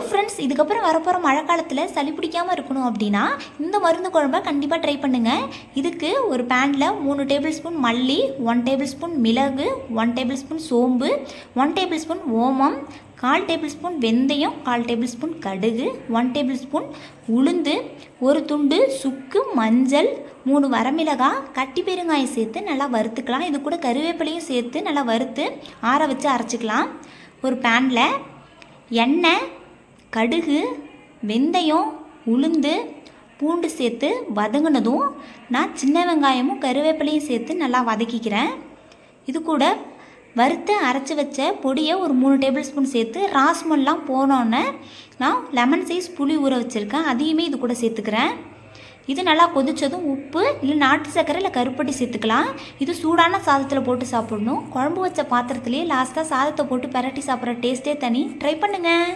Friends, இதுக்கப்புறம் வரப்போகிற மழை காலத்தில் சளி பிடிக்காமல் இருக்கணும் அப்படின்னா இந்த மருந்து குழம்பை கண்டிப்பாக ட்ரை பண்ணுங்கள். இதுக்கு ஒரு பேனில் 3 டேபிள் ஸ்பூன் மல்லி, 1 டேபிள் ஸ்பூன் மிளகு, 1 டேபிள் ஸ்பூன் சோம்பு, 1 டேபிள் ஸ்பூன் ஓமம், 1/4 டேபிள் ஸ்பூன் வெந்தயம், 1/4 டேபிள் ஸ்பூன் கடுகு, 1 டேபிள் ஸ்பூன் உளுந்து, ஒரு துண்டு சுக்கு, மஞ்சள், 3 வரமிளகாய், கட்டி பெருங்காயம் சேர்த்து நல்லா வறுத்துக்கலாம். இது கூட கருவேப்பிலையும் சேர்த்து நல்லா வறுத்து ஆற வச்சு அரைச்சிக்கலாம். ஒரு பேனில் எண்ணெய், கடுகு, வெந்தயம், உளுந்து, பூண்டு சேர்த்து வதங்கினதும் நான் சின்ன வெங்காயமும் கருவேப்பிலையும் சேர்த்து நல்லா வதக்கிக்கிறேன். இது கூட வறுத்து அரைச்சி வச்ச பொடியை ஒரு 3 டேபிள் ஸ்பூன் சேர்த்து ராஸ்மெல்லாம் போனோன்னே நான் லெமன் சைஸ் புளி ஊற வச்சுருக்கேன், அதையுமே இது கூட சேர்த்துக்கிறேன். இது நல்லா கொதித்ததும் உப்பு இல்லை நாட்டு சர்க்கரை இல்லை கருப்பட்டி சேர்த்துக்கலாம். இது சூடான சாதத்தில் போட்டு சாப்பிடணும். குழம்பு வச்ச பாத்திரத்துலேயே லாஸ்ட்டாக சாதத்தை போட்டு பெரட்டி சாப்பிட்ற டேஸ்ட்டே தனி. ட்ரை பண்ணுங்கள்.